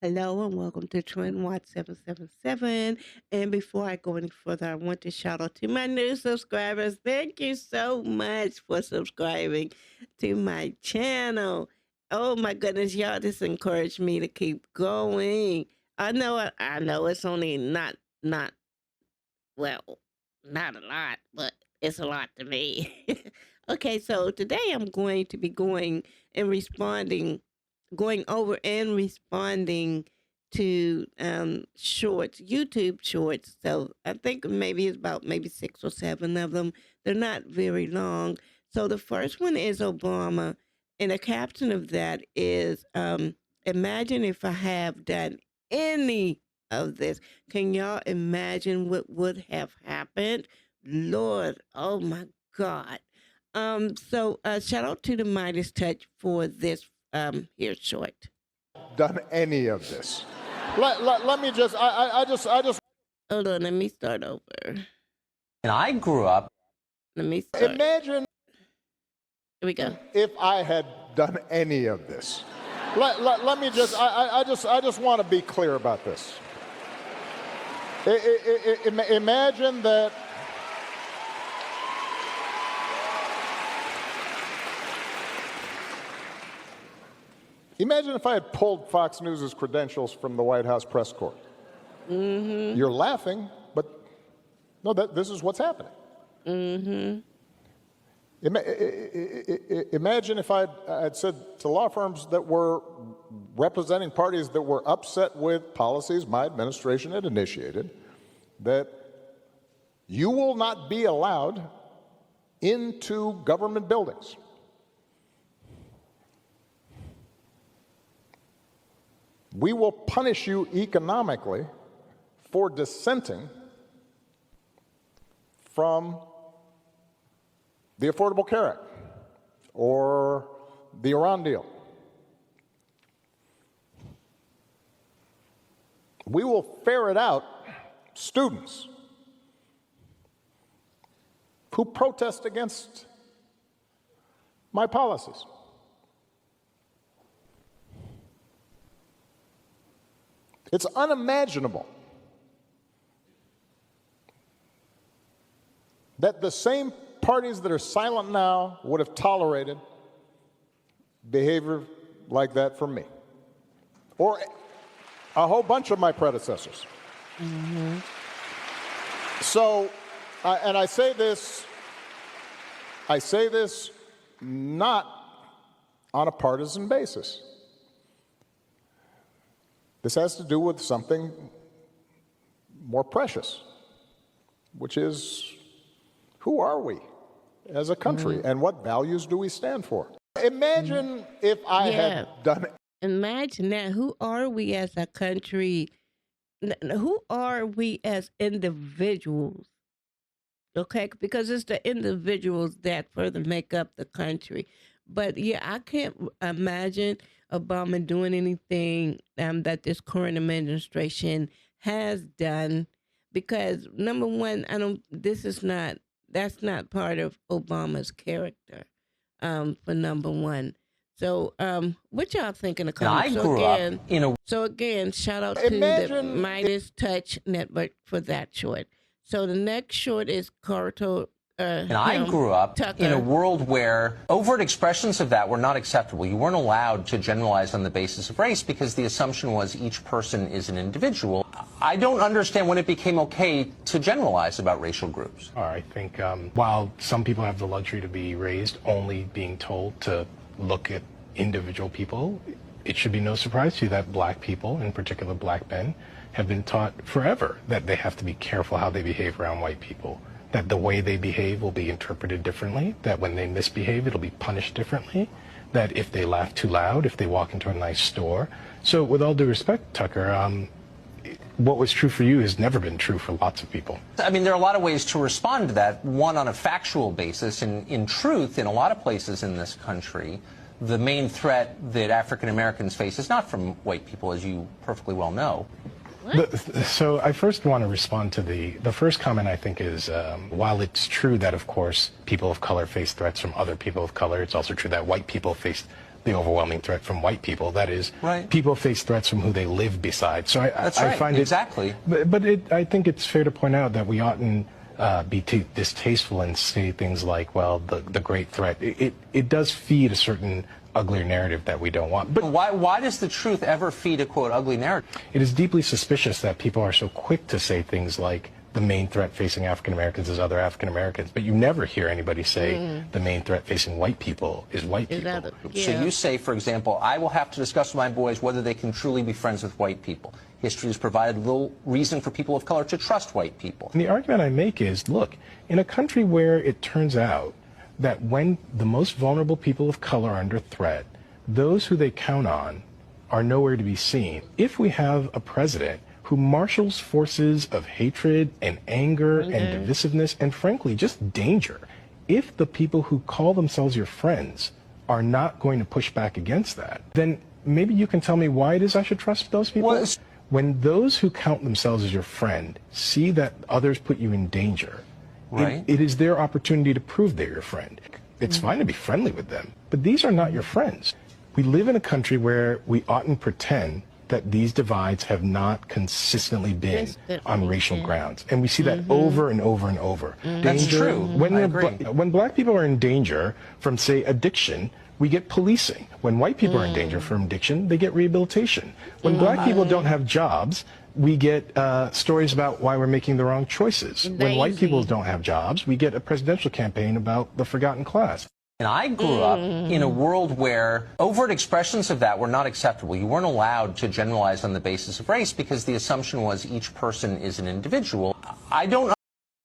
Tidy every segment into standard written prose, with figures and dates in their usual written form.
Hello and welcome to Trend Watch 777. And before I go any further, I want to shout out to my new subscribers. Thank you so much for subscribing to my channel. Oh my goodness, y'all just encouraged me to keep going. I know it's only not well, not a lot, but it's a lot to me. Okay, so today I'm going to be going over and responding to shorts, YouTube shorts. So I think maybe it's about maybe 6 or 7 of them. They're not very long. So the first one is Obama, and the caption of that is imagine if I have done any of this. Can y'all imagine what would have happened? Lord, oh my God. So shout out to the Midas Touch for this here short. Done any of this. Let me just, I just. Hold on, let me start over. And I grew up. Let me start. Imagine. Here we go. If I had done any of this. Let me just, I just want to be clear about this. Imagine that. Imagine if I had pulled Fox News' credentials from the White House press corps. Mm-hmm. You're laughing, but no, this is what's happening. Mm-hmm. Imagine if I'd said to law firms that were representing parties that were upset with policies my administration had initiated, that you will not be allowed into government buildings. We will punish you economically for dissenting from the Affordable Care Act or the Iran deal. We will ferret out students who protest against my policies. It's unimaginable that the same parties that are silent now would have tolerated behavior like that from me or a whole bunch of my predecessors. Mm-hmm. So, and I say this not on a partisan basis. This has to do with something more precious, which is, who are we as a country, and what values do we stand for? Imagine if I had done it. Imagine that. Who are we as a country? Who are we as individuals? Okay, because it's the individuals that further make up the country. But yeah, I can't imagine Obama doing anything that this current administration has done, because number one, that's not part of Obama's character, for number one. So what y'all think in the comments? So again, shout out to the Midas Touch Network for that short. So the next short is Carter. And I grew up in a world where overt expressions of that were not acceptable. You weren't allowed to generalize on the basis of race because the assumption was each person is an individual. I don't understand when it became okay to generalize about racial groups. I think while some people have the luxury to be raised only being told to look at individual people, it should be no surprise to you that black people, in particular black men, have been taught forever that they have to be careful how they behave around white people, that the way they behave will be interpreted differently, that when they misbehave, it'll be punished differently, that if they laugh too loud, if they walk into a nice store. So with all due respect, Tucker, what was true for you has never been true for lots of people. I mean, there are a lot of ways to respond to that. One, on a factual basis, and in truth, in a lot of places in this country, the main threat that African Americans face is not from white people, as you perfectly well know. So I first want to respond to the first comment. I think is, while it's true that, of course, people of color face threats from other people of color, it's also true that white people face the overwhelming threat from white people. That is, right. People face threats from who they live beside. So I find exactly. I think it's fair to point out that we oughtn't be too distasteful and say things like, well, the great threat. It does feed a certain uglier narrative that we don't want. But why does the truth ever feed a, quote, ugly narrative? It is deeply suspicious that people are so quick to say things like the main threat facing African Americans is other African Americans, but you never hear anybody say the main threat facing white people is white people. So you say, for example, I will have to discuss with my boys whether they can truly be friends with white people. History has provided little reason for people of color to trust white people. And the argument I make is, look, in a country where it turns out that when the most vulnerable people of color are under threat, those who they count on are nowhere to be seen. If we have a president who marshals forces of hatred and anger and divisiveness and, frankly, just danger, if the people who call themselves your friends are not going to push back against that, then maybe you can tell me why it is I should trust those people? Well, when those who count themselves as your friend see that others put you in danger, it is their opportunity to prove they're your friend. It's fine to be friendly with them, but these are not your friends. We live in a country where we oughtn't pretend that these divides have not consistently been on racial grounds. And we see that over and over and over. That's true. When black people are in danger from, say, addiction, we get policing. When white people are in danger from addiction, they get rehabilitation. When black people don't have jobs, we get stories about why we're making the wrong choices. When white people don't have jobs, we get a presidential campaign about the forgotten class. And I grew up in a world where overt expressions of that were not acceptable. You weren't allowed to generalize on the basis of race because the assumption was each person is an individual. I don't...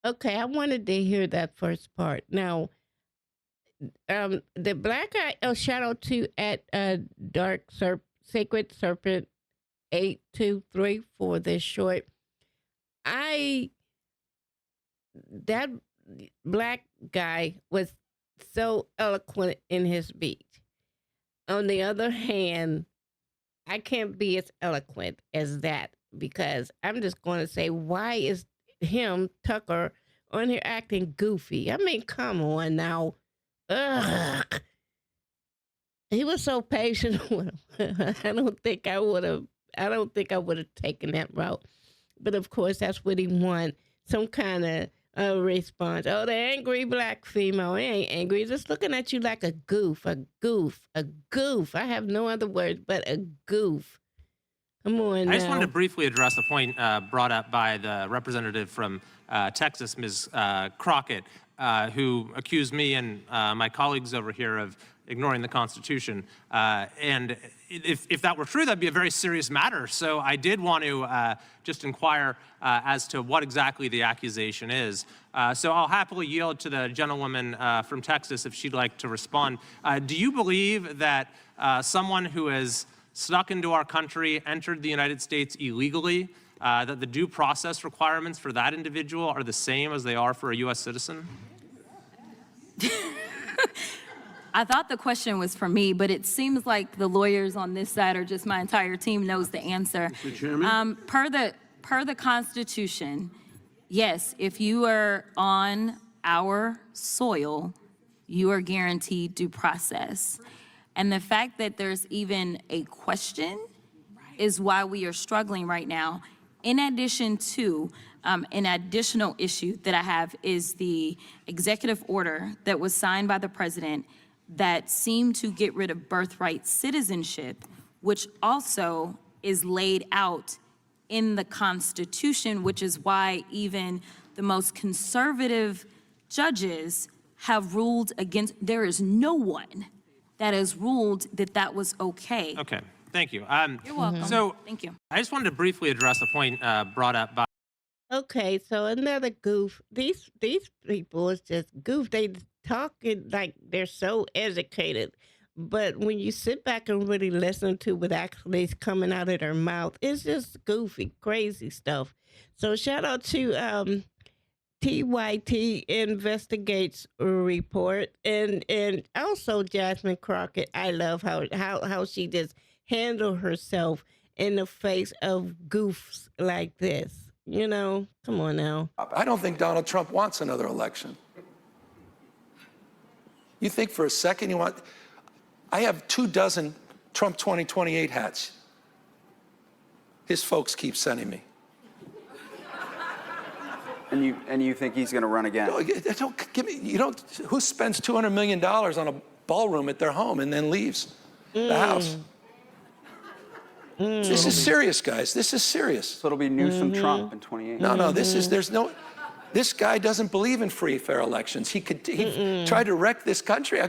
Okay, I wanted to hear that first part. Now, the black guy, shout out to at Sacred Serpent 823 for this short. That black guy was so eloquent in his speech. On the other hand, I can't be as eloquent as that because I'm just going to say, why is Tucker, on here acting goofy? I mean, come on now. Ugh. He was so patient with him. I don't think I would have taken that route. But of course, that's what he wanted. Some kind of response. Oh, the angry black female. He ain't angry. He's just looking at you like a goof. I have no other words but a goof. Come on now. I just wanted to briefly address a point brought up by the representative from Texas, Ms. Crockett, who accused me and my colleagues over here of ignoring the Constitution. And if that were true, that'd be a very serious matter. So I did want to just inquire as to what exactly the accusation is. So I'll happily yield to the gentlewoman from Texas if she'd like to respond. Do you believe that someone who has snuck into our country, entered the United States illegally, that the due process requirements for that individual are the same as they are for a U.S. citizen? I thought the question was for me, but it seems like the lawyers on this side or just my entire team knows the answer. Mr. Chairman? Per the Constitution, yes, if you are on our soil, you are guaranteed due process. And the fact that there's even a question is why we are struggling right now. In addition to, an additional issue that I have is the executive order that was signed by the president that seemed to get rid of birthright citizenship, which also is laid out in the Constitution, which is why even the most conservative judges have ruled against. There is no one that has ruled that that was okay. Okay, thank you. You're welcome. So Thank you. I just wanted to briefly address a point brought up by Okay, so another goof. These people is just goof. They talking like they're so educated, but when you sit back and really listen to what actually is coming out of their mouth, it's just goofy, crazy stuff. So shout out to TYT Investigates report and also Jasmine Crockett. I love how she just handled herself in the face of goofs like this. You know, come on now. I don't think Donald Trump wants another election. You think for a second you want... I have 24 Trump 2028 hats. His folks keep sending me. And you think he's going to run again? Don't give me. You don't. Who spends $200 million on a ballroom at their home and then leaves the house? This is serious, guys. This is serious. So it'll be Newsom Trump in 28. No. This guy doesn't believe in free, fair elections. He tried to wreck this country.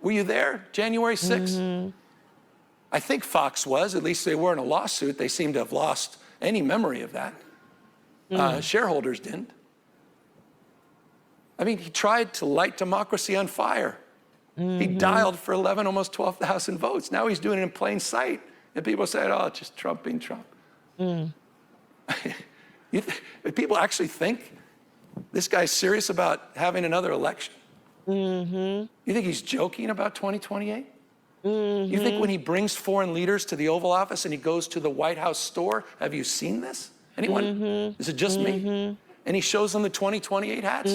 Were you there, January 6th? I think Fox was. At least they were in a lawsuit. They seem to have lost any memory of that. Shareholders didn't. I mean, he tried to light democracy on fire. He dialed for 11, almost 12,000 votes. Now he's doing it in plain sight. And people say, oh, it's just Trump being Trump. People actually think this guy's serious about having another election? You think he's joking about 2028? You think when he brings foreign leaders to the Oval Office and he goes to the White House store, have you seen this? Anyone? Is it just me? And he shows them the 2028 hats.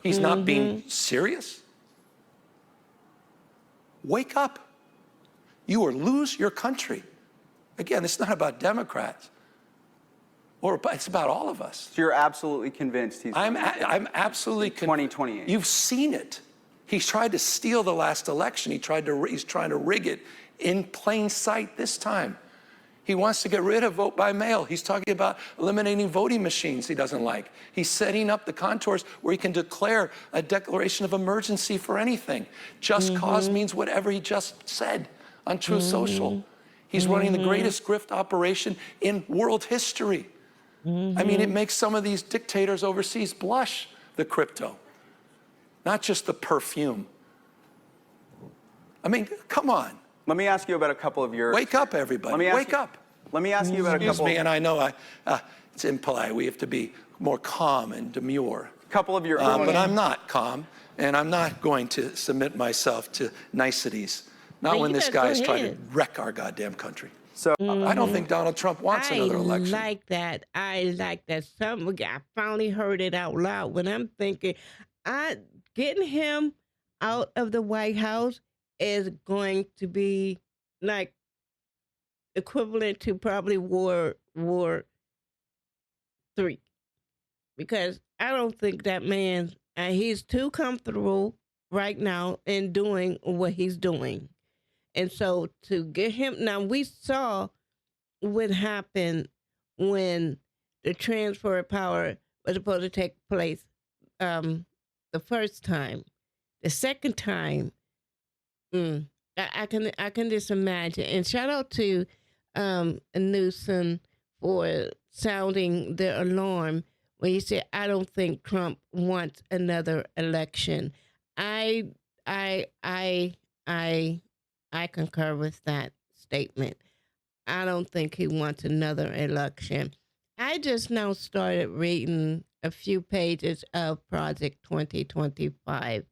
He's not being serious. Wake up. You will lose your country. Again, it's not about Democrats. It's about all of us. So you're absolutely convinced he's... I'm absolutely... 2028. You've seen it. He's tried to steal the last election. He's trying to rig it in plain sight this time. He wants to get rid of vote by mail. He's talking about eliminating voting machines he doesn't like. He's setting up the contours where he can declare a declaration of emergency for anything. Just cause means whatever he just said on Truth Social. He's running the greatest grift operation in world history. I mean, it makes some of these dictators overseas blush, the crypto, not just the perfume. I mean, come on. Let me ask you about a couple of your... Wake up, everybody. Wake up. Let me ask you about a couple... Excuse me, and I know it's impolite. We have to be more calm and demure. A couple of your... but I'm not calm, and I'm not going to submit myself to niceties. Not when this guy's trying to wreck our goddamn country. So I don't think Donald Trump wants another election. I like that. I finally heard it out loud when I'm thinking, getting him out of the White House is going to be like equivalent to probably War III, because I don't think that man, he's too comfortable right now in doing what he's doing. And so to get him, now we saw what happened when the transfer of power was supposed to take place the first time. The second time, I can just imagine. And shout out to Newsom for sounding the alarm when he said, "I don't think Trump wants another election." I concur with that statement. I don't think he wants another election. I just now started reading a few pages of Project 2025.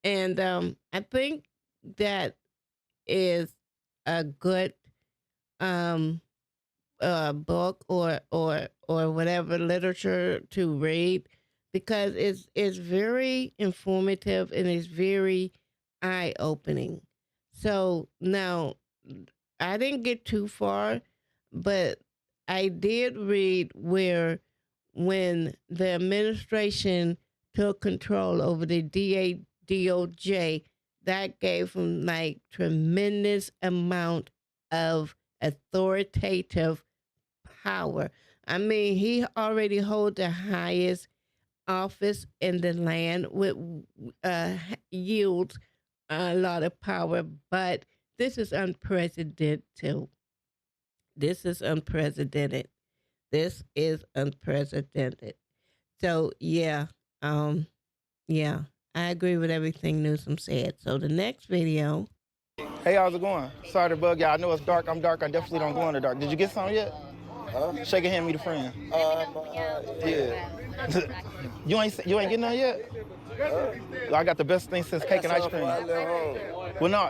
And I think that is a good book or whatever literature to read, because it's very informative and it's very eye-opening. So now, I didn't get too far, but I did read where when the administration took control over the DOJ, that gave him like tremendous amount of authoritative power. I mean, he already holds the highest office in the land, with yields a lot of power, but this is unprecedented. This is unprecedented. So yeah, I agree with everything Newsom said. So the next video. Hey, how's it going? Sorry to bug y'all. I know it's dark. I'm dark. I definitely don't go in the dark. Did you get some yet? Shake a hand, meet a friend. Yeah. You ain't getting none yet? I got the best thing since cake and ice cream. Well, no,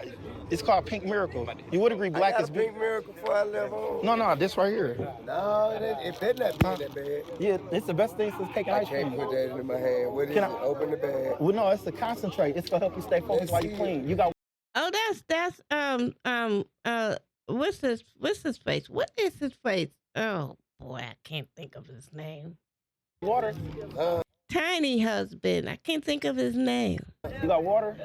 it's called Pink Miracle. You would agree black is Pink Miracle before I left home. No, this right here. No, it better not be that bad. Yeah, it's the best thing since cake and ice cream. I can't put that into my hand. What is it? Open the bag. Well, no, it's the concentrate. It's to help you stay focused while you clean. You got Oh, what's his face? What is his face? Oh boy, I can't think of his name. Water. Tiny husband. I can't think of his name. You got water?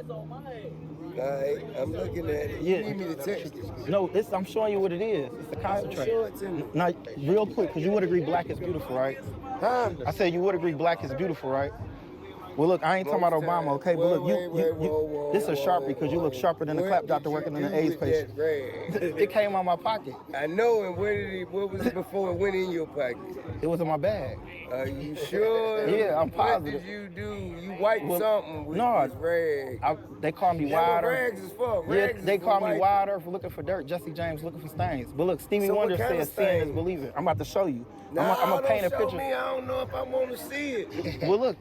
Alright, I'm looking at it. You need me to text it. No, I'm showing you what it is. It's the concentrate. Show it to me. Now, real quick, because you would agree black is beautiful, right? Huh? I said you would agree black is beautiful, right? Well, look, I ain't talking about Obama, okay? But look, this is a Sharpie because you look sharper than the clap doctor working in an AIDS patient. It came out my pocket. I know, and what was it before it went in your pocket? It was in my bag. Are you sure? Yeah, I'm positive. What did you do? You wiped something with this rag. They call me That's what Wilder. rags is for. Yeah, Rags they is call for me wiping. Wilder for looking for dirt. Jesse James looking for stains. But look, Stevie So what Wonder kind of says seeing is stain? believing. I'm about to show you. Nah, I'm gonna paint a don't show picture. me. I don't know if I want to see it. Well, look,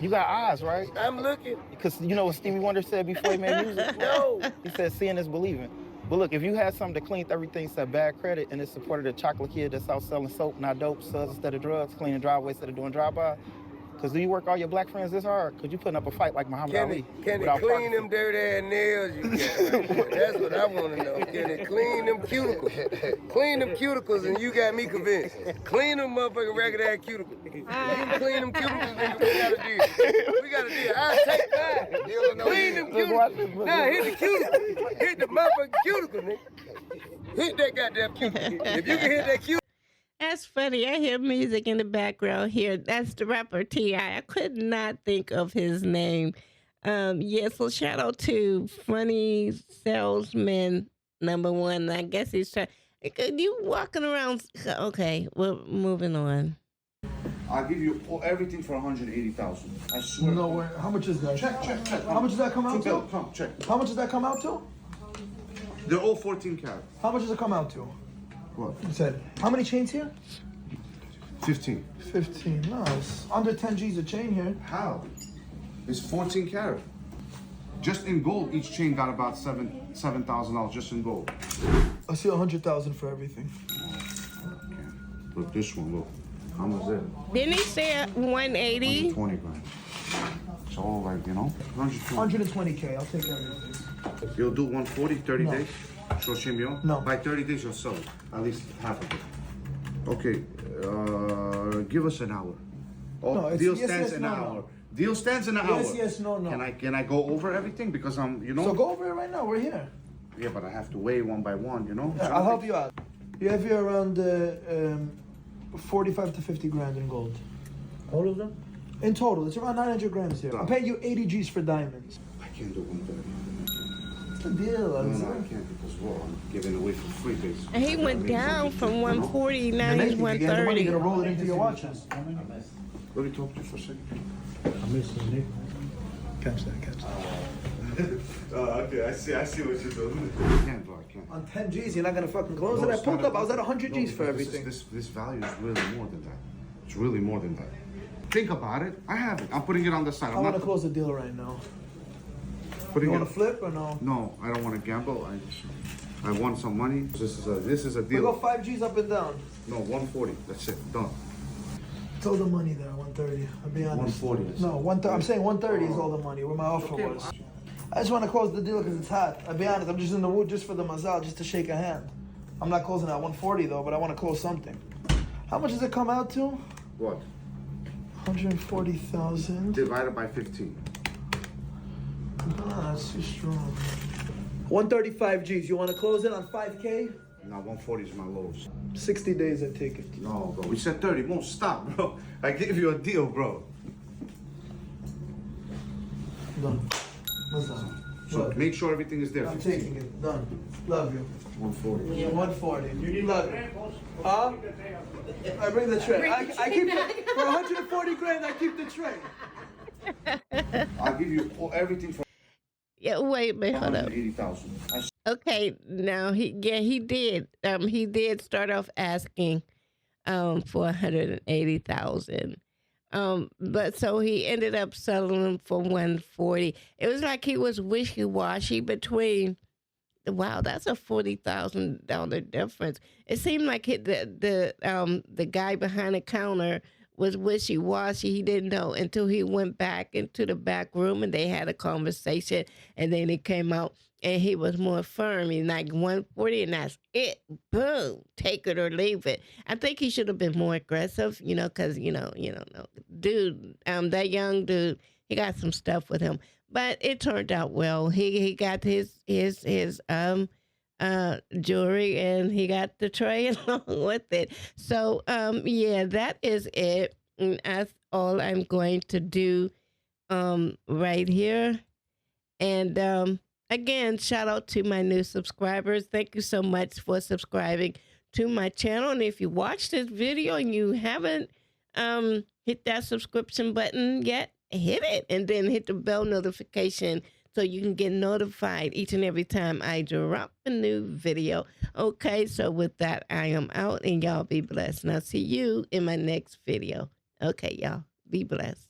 you got eyes, right? I'm looking. Because you know what Stevie Wonder said before he made music? No. He said seeing is believing. But look, if you had something that cleaned everything, said bad credit, and it supported a chocolate kid that's out selling soap, not dope, suds instead of drugs, cleaning driveways instead of doing drive-by. Because do you work all your black friends this hard? Because you putting up a fight like Muhammad Ali. Can it without clean Parkinson. them dirty ass nails you got right there? That's what I want to know. Can it clean them cuticles? Clean them cuticles and you got me convinced. Clean them motherfucking ragged ass cuticles. You can clean them cuticles, nigga. We got a deal. We got a deal. I'll take that. Clean them cuticles. Now hit the cuticle. Hit the motherfucking cuticle, nigga. Hit that goddamn cuticle. If you can hit that cuticle. That's funny. I hear music in the background here. That's the rapper T.I. I could not think of his name. So shout out to Funny Salesman #1. I guess he's trying. You walking around. Okay, we're moving on. I'll give you everything for 180,000. I swear. No way. How much is that? Check. How much does that come out to? Come, check. How much does that come out to? They're all 14 karat. How much does it come out to? What? You said, how many chains here? 15. 15. No, it's under 10 G's a chain here. How? It's 14 karat. Just in gold, each chain got about $7,000 just in gold. I see 100,000 for everything. Okay. Look, this one, look. How much is it? Didn't he say 180? 120 grand. It's all like, 120. 120K. I'll take everything. You'll do 140, 30 No. days? Shoshimio? No. By 30 days, you'll sell it. At least half of it. Okay, give us an hour. No, it's deal yes, stands yes, an no, hour. no. Deal stands an hour. Yes, no. Can I go over everything? Because I'm, So go over it right now. We're here. Yeah, but I have to weigh one by one, Yeah, I'll help you out. You have here around 45 to 50 grand in gold. All of them? In total, it's around 900 grams here. I'm paying you 80 G's for diamonds. I can't do 130. What's the deal? No, I can't because, I'm giving away for free, basically. And he went down from 140, now he's You're gonna 130. roll it into your watches. Let me talk to you for a second. I'm missing Nick. Catch that. Okay, I see what you're doing. I can't, bro, I can't. On 10 G's, you're not gonna fucking close No, it. I it's pulled not up. I was at 100 G's for because everything. This value is really more than that. It's really more than that. Think about it. I have it. I'm putting it on the side. I want to close the deal right now. putting You it. want to flip or no? No, I don't want to gamble. I want some money. This is a We go deal. 5 G's up and down. No, 140. That's it. Done. It's all the money there, 130. I'll be honest. 140. that's No, it. 130. I'm saying 130 is all the money, where my offer Okay, was. I just want to close the deal because it's hot. I'll be honest, I'm just in the mood just for the mazal, just to shake a hand. I'm not closing at 140 though, but I want to close something. How much does it come out to? What? 140,000. Divided by 15. Ah, that's too strong. 135 G's. You want to close it on 5K? Now 140 is my lowest. 60 days, I take it. No, bro. We said 30. Won't stop, bro. I gave you a deal, bro. Done. Mazal. So Look, make sure everything is there. I'm 15. taking it. Done. Love you. 140. Yeah, 140. Love you. Huh? I bring the tray. I keep it for 140 grand. I keep the tray. I'll give you everything for Yeah, wait a minute, hold up. 180,000. Okay, now he did. He did start off asking for 180,000. But so he ended up selling them for 140. It was like he was wishy-washy between. Wow, that's a $40,000 difference. It seemed like the guy behind the counter was wishy-washy. He didn't know until he went back into the back room and they had a conversation, and then he came out and he was more firm. He's like 140 and that's it. Boom. Take it or leave it. I think he should have been more aggressive, because, dude, that young dude, he got some stuff with him. But it turned out well. He got his jewelry, and he got the tray along with it. So yeah, that is it. And that's all I'm going to do right here. And again, shout out to my new subscribers. Thank you so much for subscribing to my channel. And if you watch this video and you haven't hit that subscription button yet, hit it, and then hit the bell notification so you can get notified each and every time I drop a new video. Okay, so with that, I am out, and y'all be blessed. And I'll see you in my next video. Okay, y'all, be blessed.